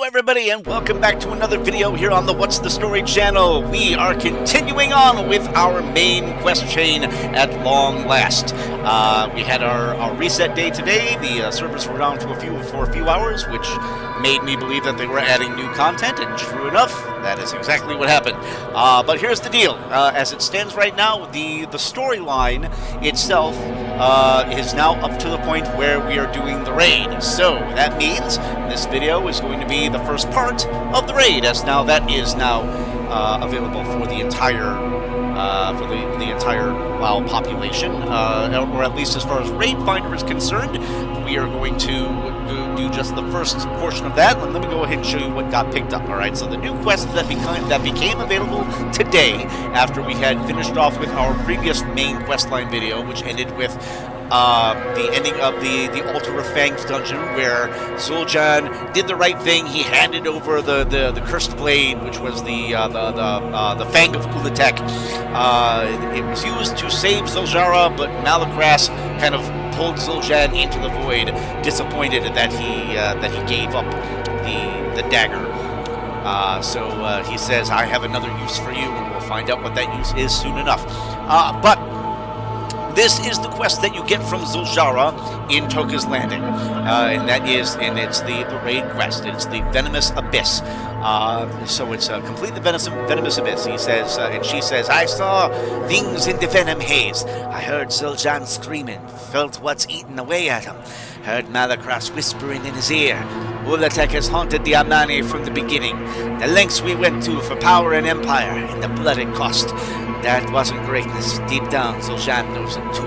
everybody, and welcome back to another video here on the What's the Story channel. We are continuing on with our main quest chain at long last. We had our reset day today. The servers were down for a few hours, which made me believe that they were adding new content, and true enough, that is exactly what happened. But here's the deal. As it stands right now, the storyline itself is now up to the point where we are doing the raid. So that means this video is going to be the first part of the raid, as now that is now available for the entire WoW population, or at least as far as Raid Finder is concerned. We are going to do just the first portion of that, and let me go ahead and show you what got picked up. All right, so the new quest that became available today, after we had finished off with our previous main questline video, which ended with the ending of the Altar of Fangs dungeon, where Zul'jan did the right thing. He handed over the cursed blade, which was the Fang of Ula'tek. It was used to save Zul'jara, but Malakras kind of pulled Zul'jan into the void, disappointed that he gave up the dagger. So he says, "I have another use for you," and we'll find out what that use is soon enough. But this is the quest that you get from Zul'jara in Toka's Landing, and it's the raid quest. It's the Venomous Abyss. So it's complete the Venomous Abyss. He says, and she says, "I saw things in the venom haze. I heard Zul'jan screaming, felt what's eating away at him, heard Malakras whispering in his ear. Ula'tek has haunted the Amani from the beginning. The lengths we went to for power and empire, and the blood it cost. That wasn't greatness. Deep down, Zul'jan knows it too.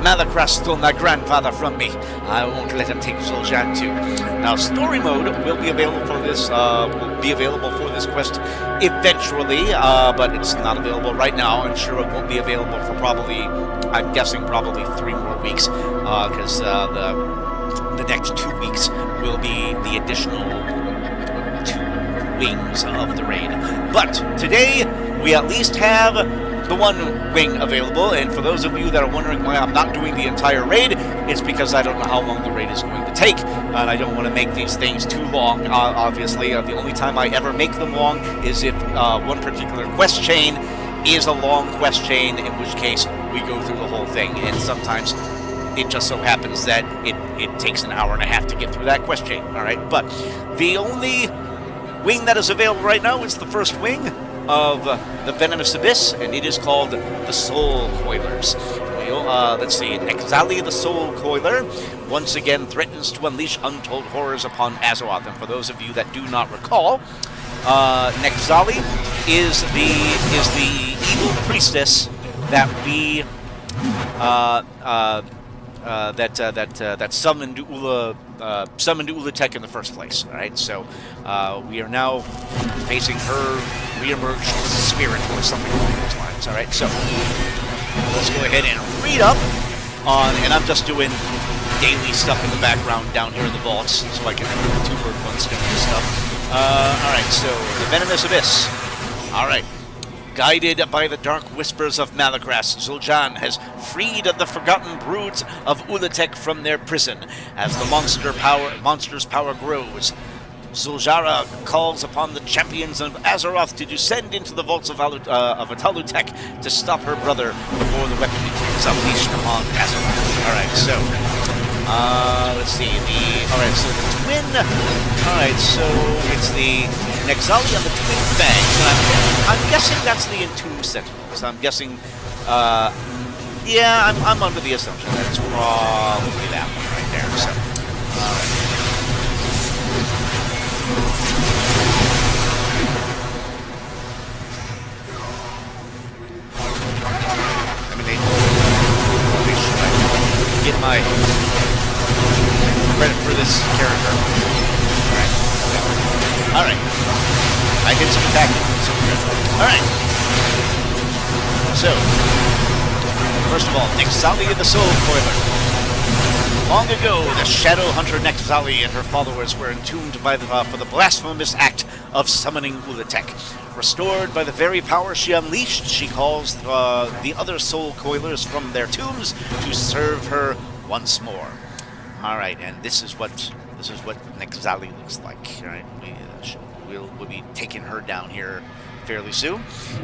Malakras stole my grandfather from me. I won't let him take Zul'jan too." Now, story mode will be available for this. Quest eventually, but it's not available right now. I'm sure it won't be available for I'm guessing probably 3 more weeks, because the next 2 weeks will be the additional 2 wings of the raid. But today, we at least have the 1 wing available, and for those of you that are wondering why I'm not doing the entire raid, it's because I don't know how long the raid is going to take, and I don't want to make these things too long. Obviously, the only time I ever make them long is if one particular quest chain is a long quest chain, in which case we go through the whole thing, and sometimes it just so happens that it takes an hour and a half to get through that quest chain. All right, but the only wing that is available right now is the first wing of the Venomous Abyss, and it is called the Soulcoilers. Let's see, Nek'zali the Soulcoiler once again threatens to unleash untold horrors upon Azeroth. And for those of you that do not recall, Nek'zali is the evil priestess that we that summoned Ula'tek in the first place. All right, so we are now facing her re-emerged spirit or something along those lines. All right, so let's go ahead and read up on, and I'm just doing daily stuff in the background down here in the vaults, so I can have 2 bird one stone stuff. All right, so the Venomous Abyss. All right. Guided by the dark whispers of Malakras, Zul'jan has freed the forgotten broods of Ula'tek from their prison. As the monster's power grows, Zul'jara calls upon the champions of Azeroth to descend into the vaults of Ula'tek to stop her brother before the weapon is unleashed upon Azeroth. All right, so let's see. So the twin. All right, so it's the Nek'zali and the twin fangs, and I'm guessing that's the Entombed Sentinels. I'm guessing. Yeah, I'm under the assumption that it's probably that one right there. So, all right. I mean, they should get my credit for this character. Alright. I did some attacking, so we're good. Alright. So, first of all, Nek'zali the Soulcoiler. Long ago, the Shadow Hunter Nek'zali and her followers were entombed for the blasphemous act of summoning Ula'tek. Restored by the very power she unleashed, she calls the other Soulcoilers from their tombs to serve her once more. Alright, and this is what This is what Nek'zali looks like. All right, we'll be taking her down here fairly soon.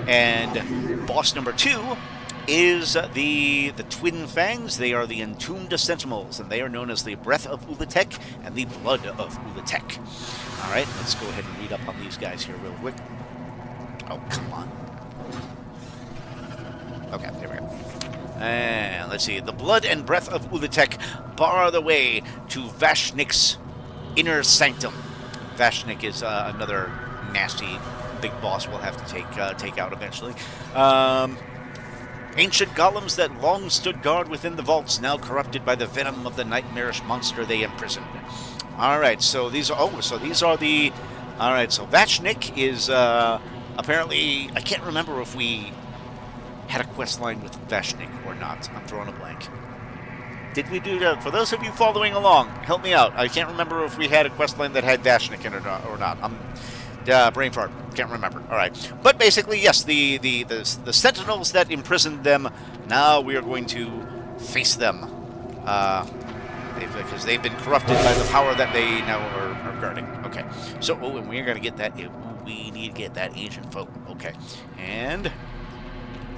And boss number 2 is the Twin Fangs. They are the Entombed Sentinels, and they are known as the Breath of Ula'tek and the Blood of Ula'tek. All right, let's go ahead and read up on these guys here real quick. Oh, come on. Okay, there we go. And let's see. The Blood and Breath of Ula'tek bar the way to Vashnik's inner sanctum. Vashnik is another nasty big boss we'll have to take out eventually. Ancient golems that long stood guard within the vaults, now corrupted by the venom of the nightmarish monster they imprisoned. All right, so these are the. All right, so Vashnik is apparently, I can't remember if we had a quest line with Vashnik or not. I'm drawing a blank. Did we do that? For those of you following along, help me out. I can't remember if we had a quest line that had Vashnik in it or not. I'm brain fart. Can't remember. All right, but basically, yes, the sentinels that imprisoned them. Now we are going to face them, because they've been corrupted by the power that they now are guarding. Okay, so and we're gonna get that. We need to get that ancient folk. Okay, and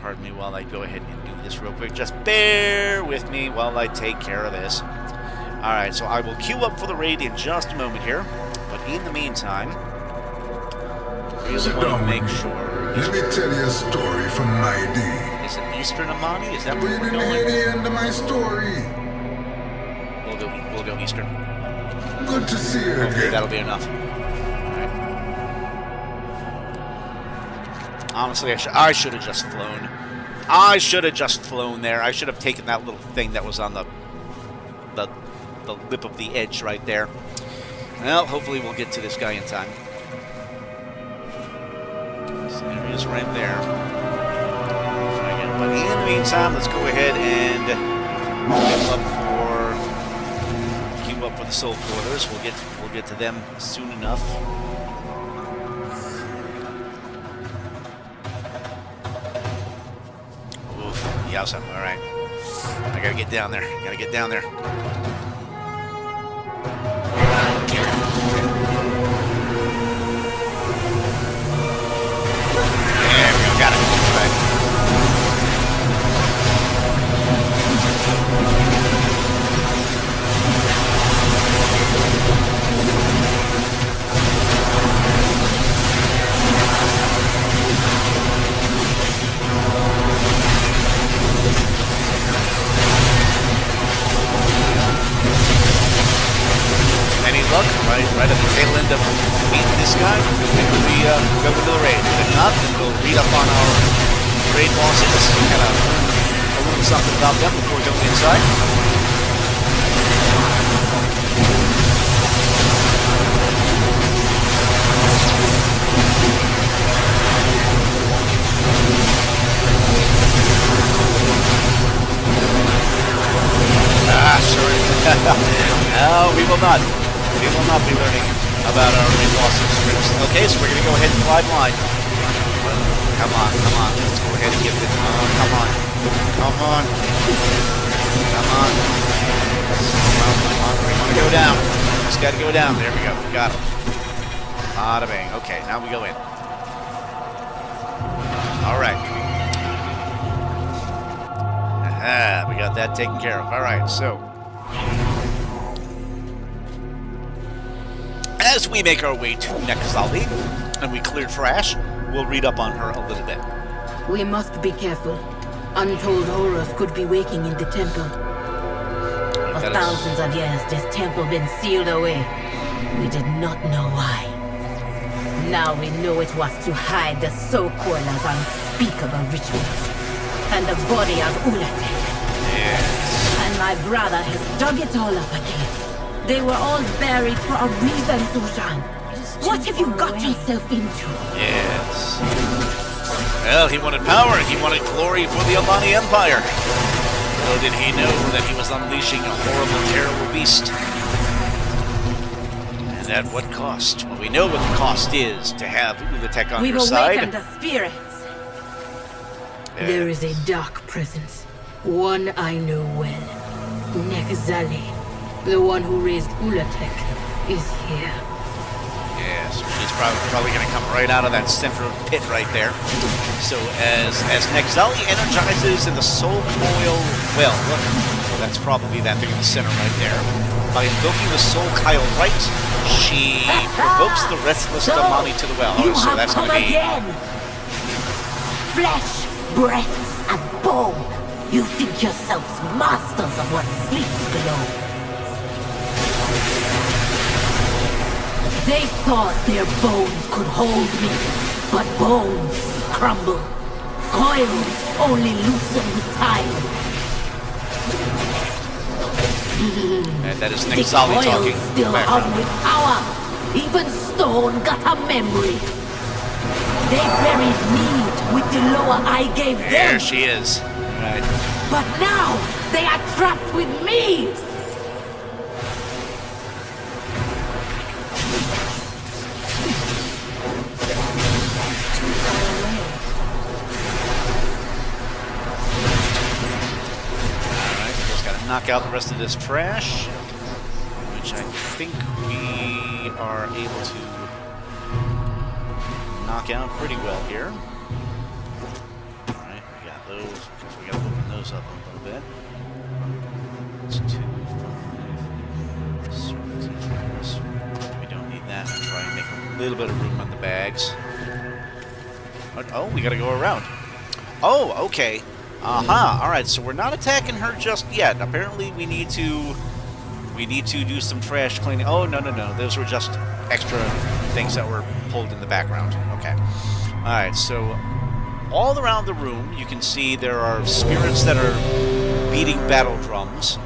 pardon me while I go ahead and do this real quick. Just bear with me while I take care of this. All right, so I will queue up for the raid in just a moment here, but in the meantime, I really want to make sure. Let me tell you a story from my day. Is it Eastern Amani? Is that where You we're didn't hear going? the end of my story. We'll go Eastern. Good to see you Okay, again. that'll be enough. Alright. Honestly, I should have just flown. I should have just flown there. I should have taken that little thing that was on the lip of the edge right there. Well, hopefully we'll get to this guy in time. So there he is right there. But in the meantime, let's go ahead and queue up for the Soulcoilers. We'll get to them soon enough. Oof, yowza. All right. I gotta get down there. Gotta get down there. There we go. Got it. All right. Any luck? Right at the tail end of meeting this guy, maybe we go into the raid. If not, then we'll read up on our raid bosses, kind of learn a little something about them before we go inside. Sure. No, we will not. We will not be learning about our raid bosses scripts. Okay, so we're going to go ahead and fly blind. Come on, come on. Let's go ahead and give it. Come on. Come on. Come on. Come on. We want to go down. Just got to go down. There we go. We got him. Bada bang. Okay, now we go in. All right. Aha, we got that taken care of. All right, so as we make our way to Nek'zali and we clear trash, we'll read up on her a little bit. We must be careful. Untold horrors could be waking in the temple. For thousands of years, this temple been sealed away. We did not know why. Now we know it was to hide the Soulcoilers' unspeakable rituals and the body of Ula'tek. Yes. And my brother has dug it all up again. They were all buried for a reason, Zul'jan. What have you got yourself into? Yes. Well, he wanted power. He wanted glory for the Amani Empire. Little did he know that he was unleashing a horrible, terrible beast. And at what cost? Well, we know what the cost is to have Ula'tek on your side. We've awakened the spirits. There is a dark presence. One I know well. Nek'zali. The one who raised Ula'tek. is here. Yeah, so she's probably going to come right out of that center pit right there. So as Nek'zali energizes in the soul coil, well, look, that's probably that thing in the center right there. By invoking the Soulcoil right, she provokes the restless Damani to the well. You So have that's come going to be... again. Flesh, breath, and bone. You think yourselves masters of what sleeps below. They thought their bones could hold me, but bones crumble. Coils only loosen with time. And that is Nek'zali talking. Still hung with power. Even stone got a memory. They buried me with the lower I gave them. There she is. Right. But now they are trapped with me. Knock out the rest of this trash, which I think we are able to knock out pretty well here. Alright, we got those. We gotta open those up a little bit. It's 2, 5, 17. We don't need that. I'll try and make a little bit of room on the bags. Oh, we gotta go around. Oh, okay. Aha, alright, so we're not attacking her just yet. Apparently we need to do some trash cleaning. Oh, no. Those were just extra things that were pulled in the background. Okay. Alright, so all around the room you can see there are spirits that are beating battle drums.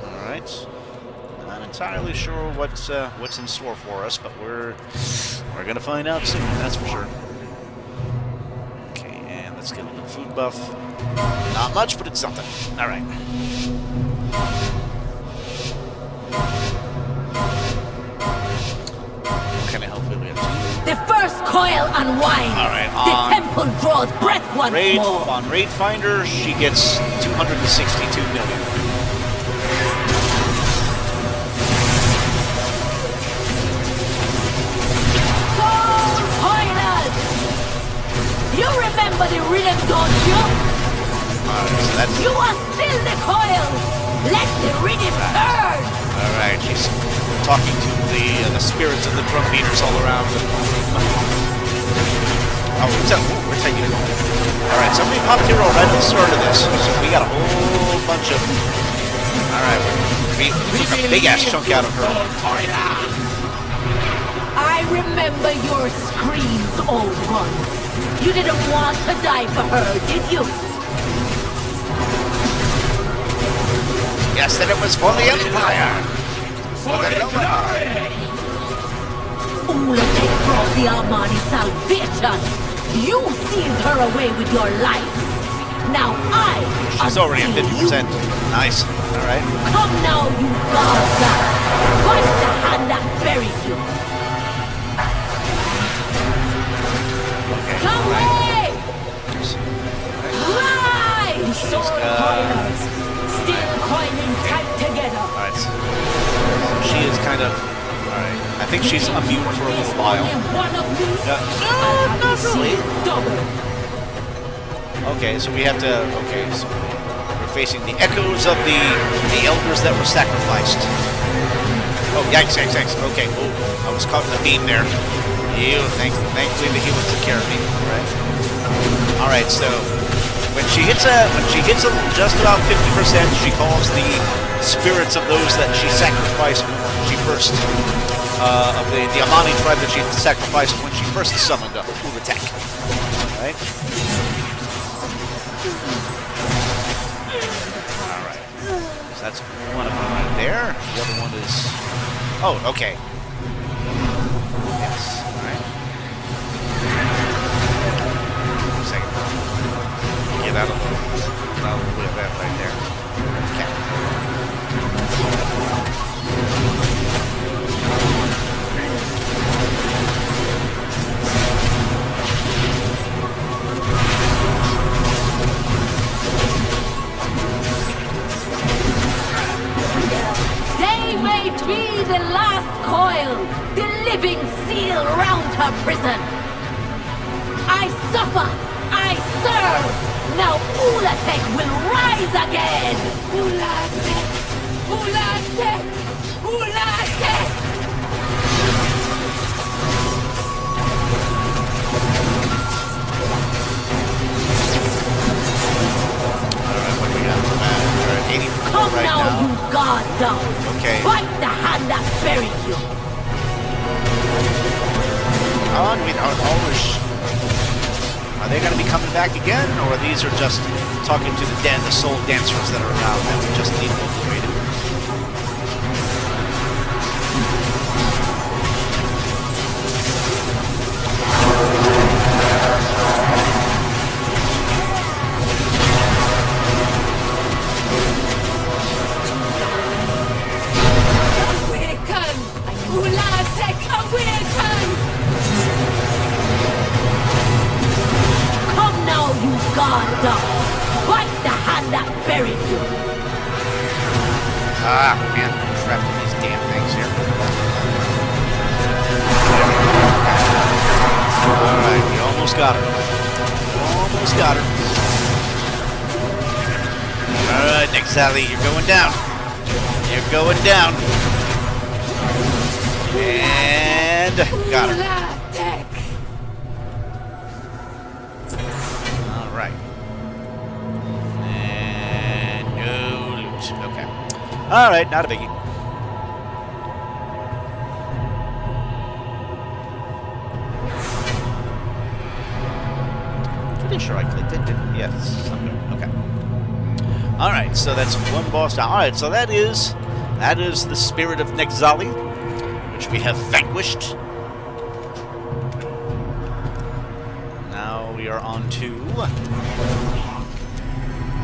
Alright. Not entirely sure what's in store for us, but we're gonna find out soon, that's for sure. Let's get a little food buff. Not much, but it's something. All right. What kind of help do we have? The first coil unwinds. All right. The temple draws breath once more. On Raid Finder, she gets 262 million. You remember the rhythm, don't you? So that's... You are still the coil. Let the rhythm turn. All right, she's talking to the spirits of the drum beaters all around. Oh, we're taking it. All right, somebody popped hero right at the start of this, so we got a whole bunch of. All right, we took a big ass chunk out of her. I remember your screams, old one. You didn't want to die for her, did you? Yes, and it was for the Empire. Ula'tek brought the Armani salvation. You sealed her away with your life. Now She's already at 50%. Nice. All right. Come now, you Gaza. Fight the hand that buried you. Come away! Rise! Soulcoilers! Still coiling tight together. Alright. So she is kind of... Alright. I think she's immune for a little while. Not really. Okay, so we have to... Okay, so we're facing the echoes of the elders that were sacrificed. Oh, yikes. Okay, oh, I was caught in the beam there. Thankfully the healer took care of me. All right. So when she hits just about 50%, she calls the spirits of those that she sacrificed when she first of the Amani tribe that she sacrificed when she first summoned Ula'tek. All right. So that's one of them right there. The other one is. Oh, okay. Yes. Get out of the way of that right there. Okay. Till the last coil, the living seal round her prison. I suffer, I serve. Now Ula'tek will rise again. Ula'tek, Ula'tek, Ula'tek. Alright, what do we got? We're at 84 Come right now, now. you god dogs. Okay. Fight the hand that buried you. On with our Polish. Are they going to be coming back again, or these are just talking to the soul dancers that are around that we just need obliterated? Awaken! Ula'tek, awaken! Come now, you god dogs! Fight the hand that buried you! Ah, man, I'm trapped in these damn things here. Alright, we almost got her. Almost got her. Alright, Nek'zali, you're going down. You're going down. And got her. Ula'tek! Alright. And no loot. Okay. Alright, not a biggie. Pretty sure I clicked it, didn't I? Yes, somewhere. Okay. Alright, so that's one boss down. Alright, so that is the spirit of Nek'zali, which we have vanquished. Now we are on to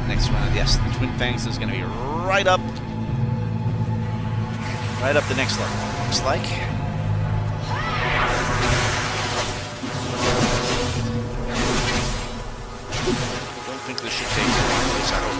next one. Yes, the Twin Fangs is going to be right up the next level. Looks like. Don't think this should take too long. At least I don't.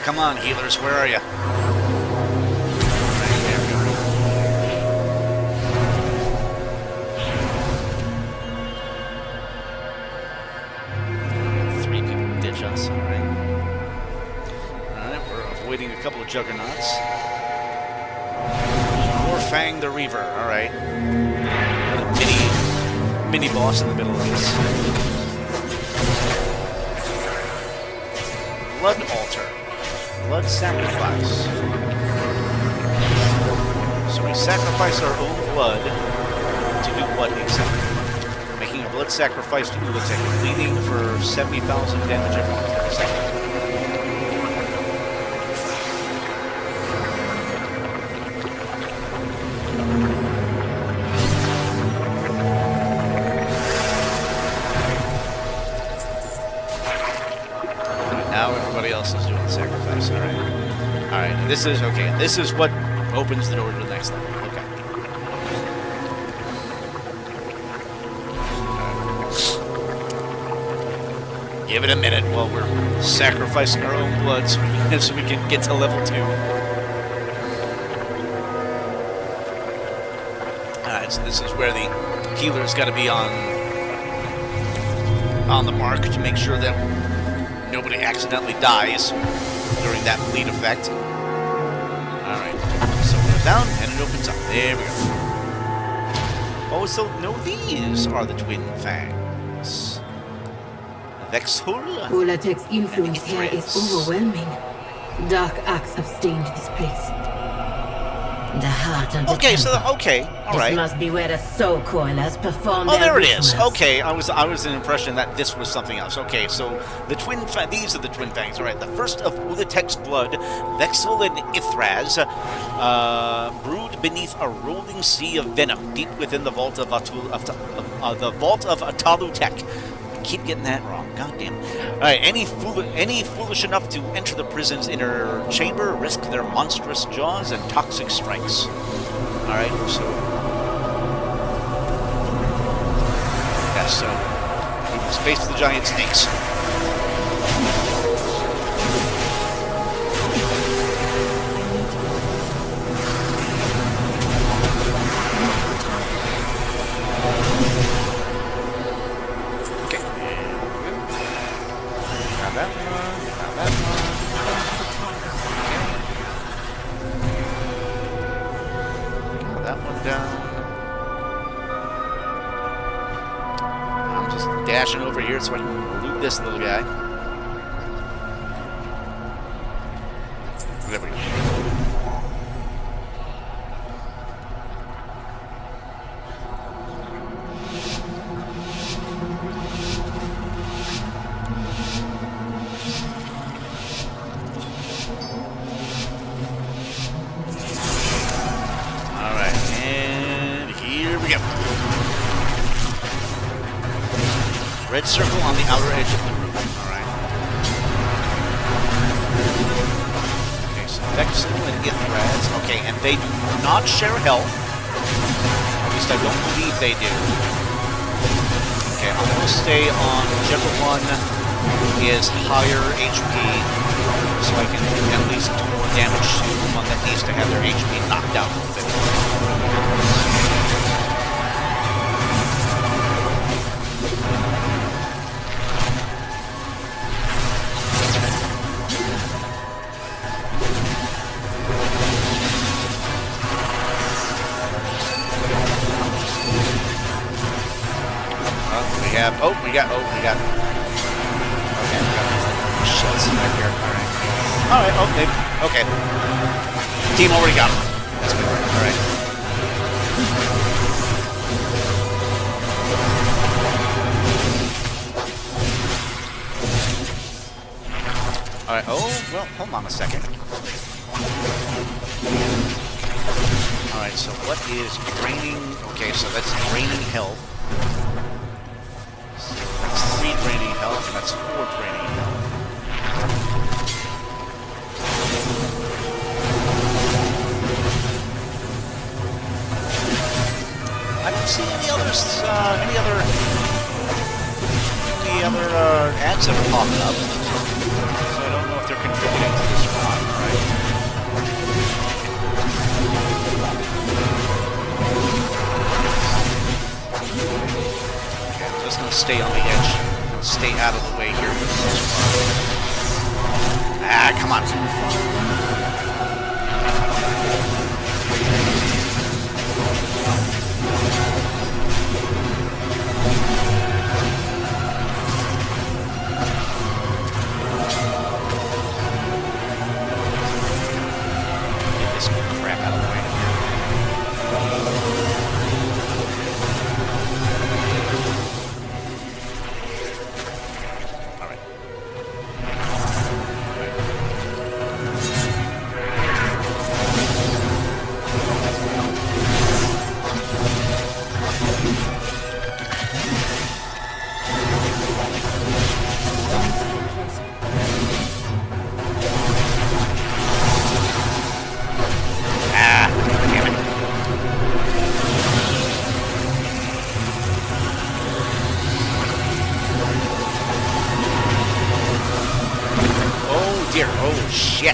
Come on, healers, where are you? Right, there we go. 3 people ditch us, alright. Alright, we're avoiding a couple of juggernauts. Fang the Reaver, alright. Mini boss in the middle of this. Blood altar. Blood sacrifice. So we sacrifice our own blood to do what exactly? Making a blood sacrifice to Ula'tek, bleeding for 70,000 damage every second. Now everybody else is doing the sacrifice, alright. Alright, and this is, okay, this is what opens the door to the next level. Okay. Right. Give it a minute while we're sacrificing our own blood so we can get to level 2. Alright, so this is where the healer's got to be on the mark to make sure that nobody accidentally dies during that bleed effect. Alright, so it goes down and it opens up. There we go. Oh, so no, these are the Twin Fangs. Vexhul. Ula'tek's influence here is overwhelming. Dark acts have stained this place. The heart of the Okay, so temple. okay, all This right. must be where the Soulcoilers perform Oh, their there it is. rituals. Okay, I was in the impression that this was something else. Okay, so these are the twin fangs. All right, the first of Ula'tek's blood, Vexel and Ithraz, brewed beneath a rolling sea of venom, deep within the vault of Ula'tek. Keep getting that wrong. God damn. All right. Any foolish enough to enter the prison's inner chamber risk their monstrous jaws and toxic strikes. All right. So. Yeah. So. He was faced with the giant snakes. That one, that one. Put that one down. I'm just dashing over here so I can loot this little guy. There we go. Red circle on the outer edge of the room. Alright. Okay, so Vexel and Ithraz. Okay, and they do not share health. At least I don't believe they do. Okay, I'm going to stay on whichever one is higher HP, so I can at least do more damage to the one that needs to have their HP knocked out a little bit. We got. Okay, we got shits right here. Alright, okay. Team already got him. That's good. Alright. Alright, oh, well, hold on a second. Alright, so what is draining? Okay, so that's draining health. Draining health, and that's 4 draining health. I don't see any others, any other ads that are popping up. So I don't know if they're contributing to this or not, right? Okay, I'm just gonna stay on the edge. Stay out of the way here. Ah, come on. Get this crap out of the way. Oh, shit.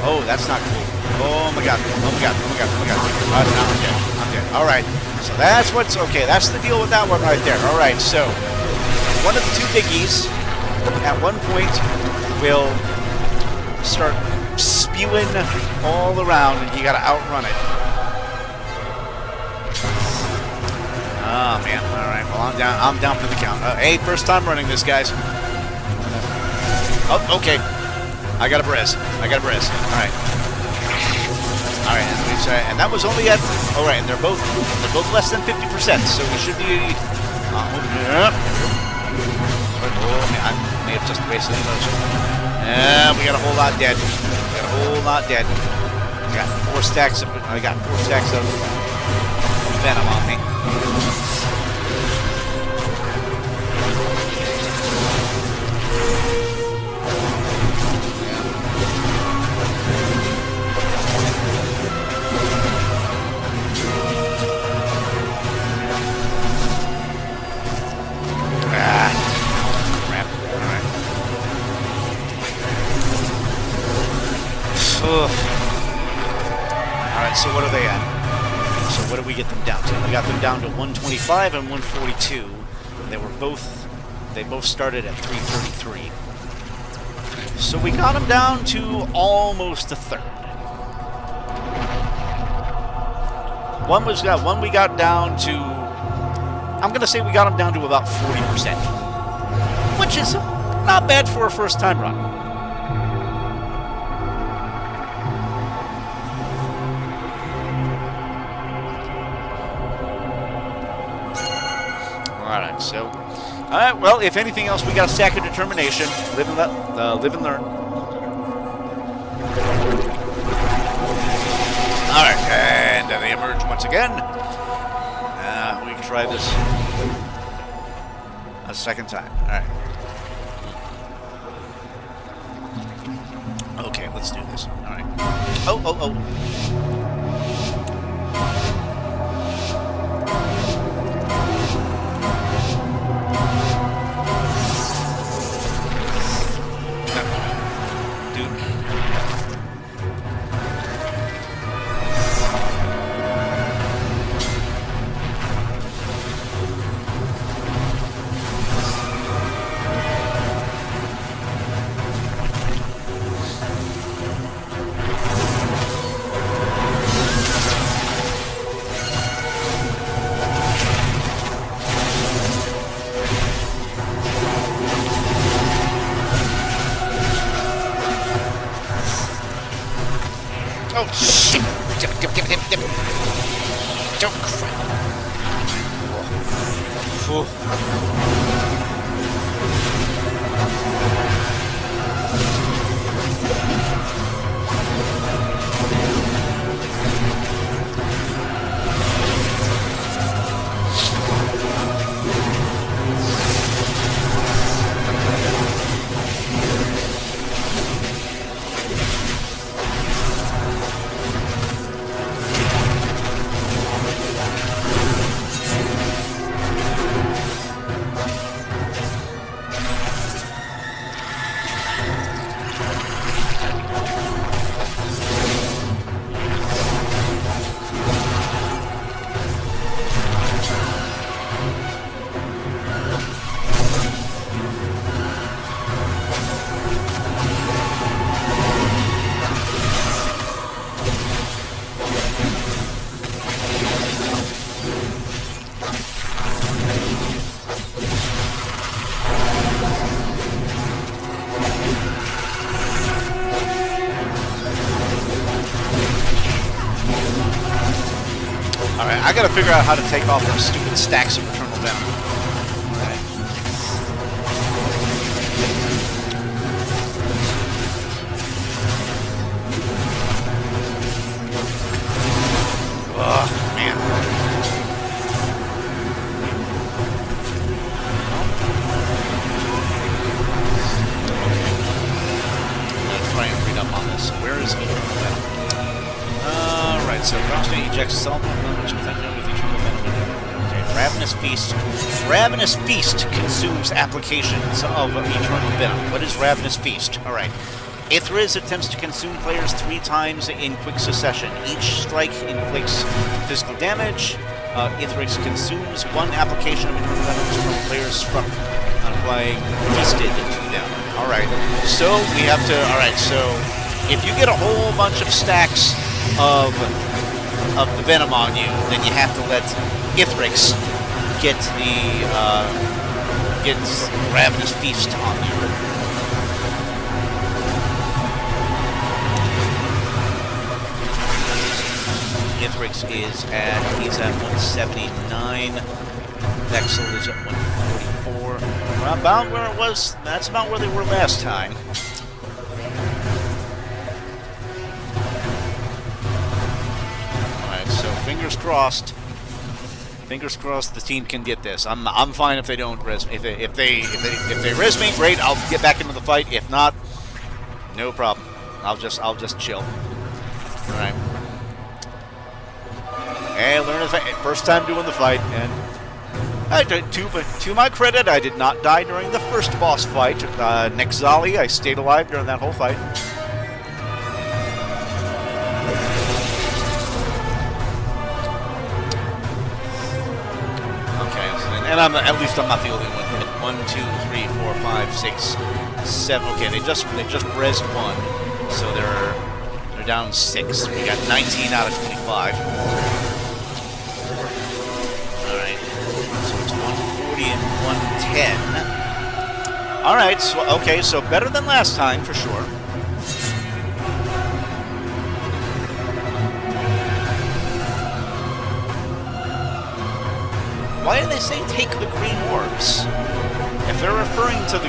Oh, that's not cool. Oh, my God. Oh, my God. Oh, my God. Oh, my God. I'm dead. I'm dead. All right. So that's what's... Okay, that's the deal with that one right there. All right, so one of the two biggies at one point will start spewing all around, and you got to outrun it. Oh, man. All right. Well, I'm down for the count. Hey, first time running this, guys. Oh, okay. I got a Brez. All right. All right, and that was only at. All right, and they're both less than 50%, so we should be. Yeah. Oh, man, I may have just wasted emotion. Yeah, we got a whole lot dead. We got a whole lot dead. I got 4 stacks of venom on me. Alright, so what are they at? So what did we get them down to? We got them down to 125 and 142. They both started at 333. So we got them down to almost a third. One we got down to, I'm gonna say we got them down to about 40%. Which is not bad for a first time run. Alright, so... Alright, well, if anything else, we got a stack of determination. Live and learn. Alright, and they emerge once again. We can try this a second time. Alright. Okay, let's do this. Alright. Oh. Oh, shit! Dip. Don't crap. Oh. I gotta figure out how to take off those stupid stacks of Eternal Venom. Alright. Oh, man. I'm gonna try and read up on this. Where is Eternal Venom? Alright, so Crossfade ejects self-venom, which infected with Eternal Venom. Okay, Ravenous Feast. Ravenous Feast consumes applications of Eternal Venom. What is Ravenous Feast? Alright. Ithriz attempts to consume players 3 times in quick succession. Each strike inflicts physical damage. Ithriz consumes 1 application of Eternal Venom from players struck, applying feasted to them. Alright, so we have to... Alright, so if you get a whole bunch of stacks of the venom on you, then you have to let Ithriz get the Ravenous Feast on you. Matrix is at, he's at 179. Vexel is at 144. Well, about where it was, that's about where they were last time. Alright, so fingers crossed. Fingers crossed the team can get this. I'm fine if they don't res me. If they res me, great, I'll get back into the fight. If not, no problem. I'll just chill. Alright. Hey, learn the fight. First time doing the fight, and to my credit, I did not die during the first boss fight. Nek'zali, I stayed alive during that whole fight. Okay, and at least I'm not the only one hit. 1, 2, 3, 4, 5, 6, 7. Okay, they just rezzed one, so they're down 6. We got 19 out of 25. Alright. So it's 140 and 110. Alright, so okay, so better than last time for sure. Why do they say take the green orbs? If they're referring to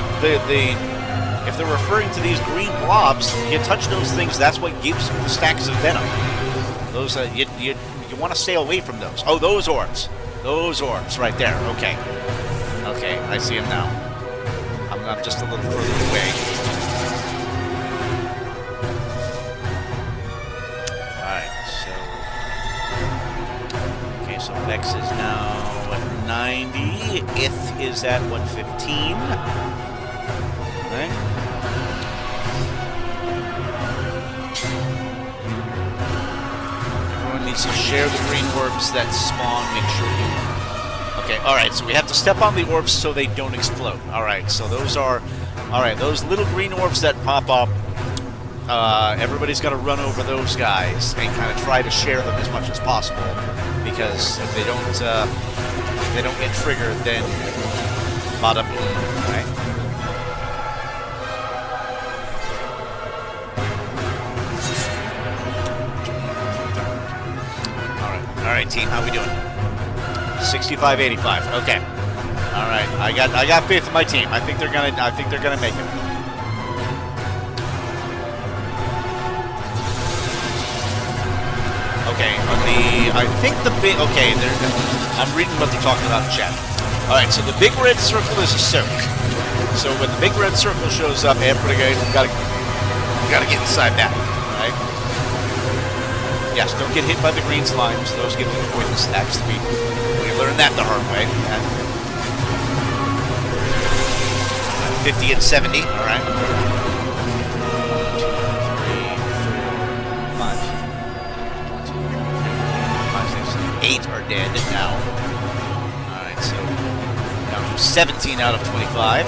if they're referring to these green blobs, you touch those things, that's what gives you the stacks of venom. Those you want to stay away from those. Oh, those orbs. Those orbs right there. Okay. Okay, I see them now. I'm just a little further away. Alright, so okay, so Vex is now at 90. Ith is at 115. Right? Needs to share the green orbs that spawn. Make sure you... Okay, alright, so we have to step on the orbs so they don't explode. Alright, so those are... Alright, those little green orbs that pop up, everybody's got to run over those guys and kind of try to share them as much as possible. Because if they don't get triggered, then... Bada boom, right? Alright, team, how we doing? 65-85. Okay. Alright, I got faith in my team. I think they're gonna make it. Okay, I think the big I'm reading what they're talking about in chat. Alright, so the big red circle is a soak. So when the big red circle shows up, everybody gotta get inside that. Right? Yes, don't get hit by the green slimes. Those give you the poison stacks. We learned that the hard way. 50 and 70, all right. 2, 3, 4, 5. 1, 2, 3, 4, 5, 6, 7, 8 are dead now. All right, so down to 17 out of 25.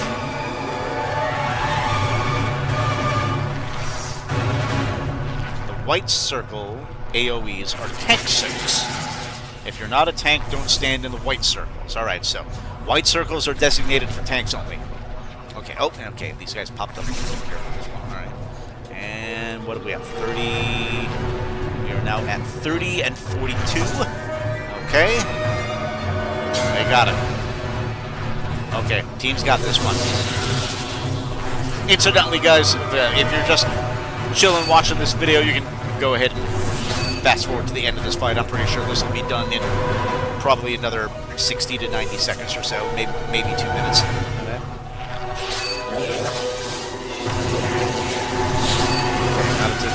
White circle AoEs are tank soaks. If you're not a tank, don't stand in the white circles. Alright, so white circles are designated for tanks only. Okay, oh, okay, these guys popped up. Alright. And what do we have? 30. We are now at 30 and 42. Okay. They got it. Okay, team's got this one. Incidentally, guys, if you're just chilling watching this video, you can go ahead and fast forward to the end of this fight. I'm pretty sure this will be done in probably another 60 to 90 seconds or so, maybe 2 minutes.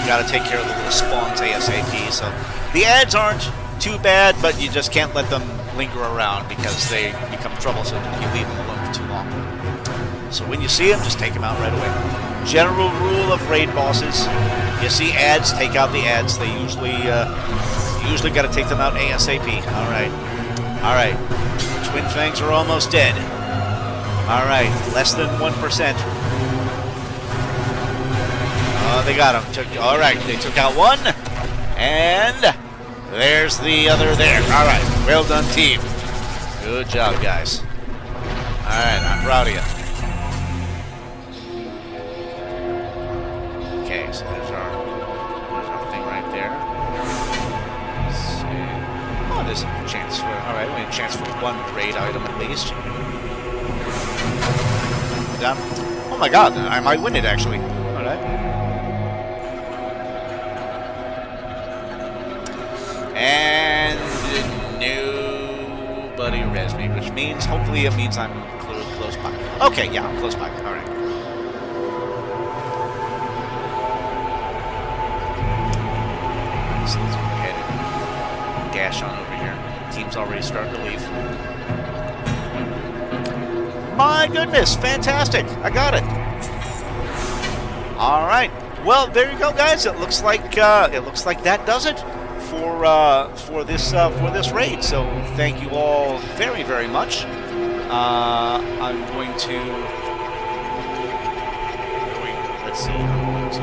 Gotta take care of the little spawns ASAP. So the ads aren't too bad, but you just can't let them linger around because they become troublesome if you leave them alone for too long. So when you see them, just take them out right away. General rule of raid bosses: you see ads, take out the ads. They usually got to take them out ASAP. All right. Twin Fangs are almost dead. All right, less than 1%. Oh, they got him. All right, they took out one, and there's the other there. All right, well done, team. Good job, guys. All right, I'm proud of you. Okay, so there's our thing right there. Let's see. one raid item at least. Yeah. Oh my god, I might win it actually. Alright. And nobody res me, which means, hopefully it means I'm close by. Okay, yeah, I'm close by. Alright. So let's go ahead and dash on over here. Team's already starting to leave. My goodness, fantastic! I got it. All right. Well, there you go, guys. It looks like that does it for this raid. So thank you all very, very much. I'm going to let's see. I'm going to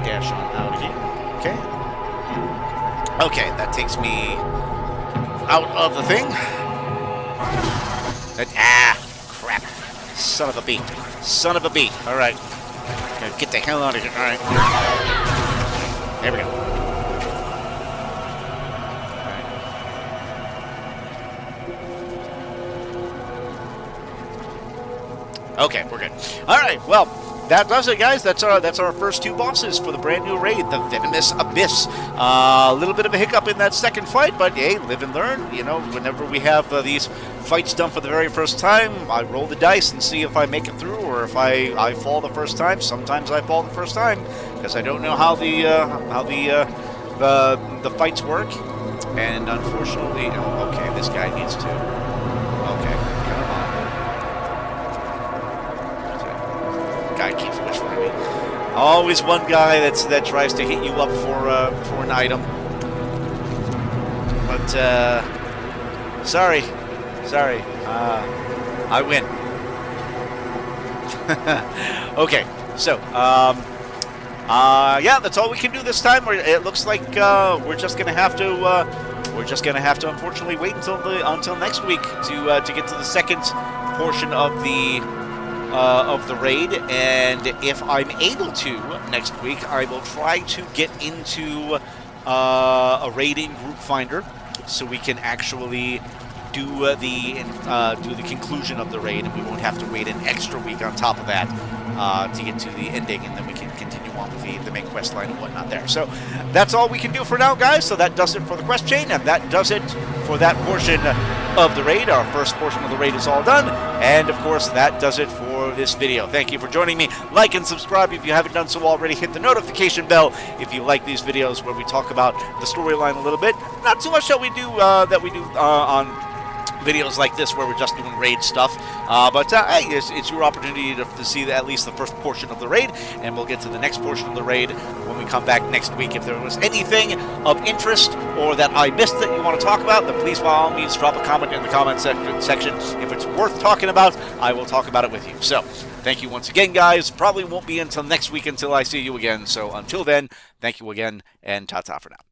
dash on out of here. Okay. Okay, that takes me out of the thing. Crap. Son of a beat. Son of a beat. All right. Gotta get the hell out of here. All right. There we go. All right. Okay, we're good. All right. Well, that does it, guys. That's our first two bosses for the brand new raid, the Venomous Abyss. A little bit of a hiccup in that second fight, but hey, live and learn. You know, whenever we have these fights done for the very first time, I roll the dice and see if I make it through or if I fall the first time. Sometimes I fall the first time because I don't know how the fights work. And unfortunately, okay, this guy needs to. Okay, come on. Guy keeps whispering me. Always one guy that tries to hit you up for an item. But sorry, I win. Okay, so yeah, that's all we can do this time. It looks like we're just gonna have to unfortunately wait until next week to get to the second portion of the raid, and if I'm able to next week, I will try to get into a raiding group finder so we can actually do the conclusion of the raid, and we won't have to wait an extra week on top of that to get to the ending, and then we can continue on with the main quest line and whatnot there. So that's all we can do for now, guys. So that does it for the quest chain, and that does it for that portion of the raid. Our first portion of the raid is all done, and of course that does it for this video. Thank you for joining me. Like and subscribe if you haven't done so already. Hit the notification bell if you like these videos where we talk about the storyline a little bit. Not too much that we do on videos like this where we're just doing raid stuff, but hey, it's your opportunity to see at least the first portion of the raid, and we'll get to the next portion of the raid when we come back next week. If there was anything of interest or that I missed that you want to talk about, then please by all means drop a comment in the comment section. If it's worth talking about, I will talk about it with you. So thank you once again, guys. Probably won't be until next week until I see you again, so until then, thank you again, and ta-ta for now.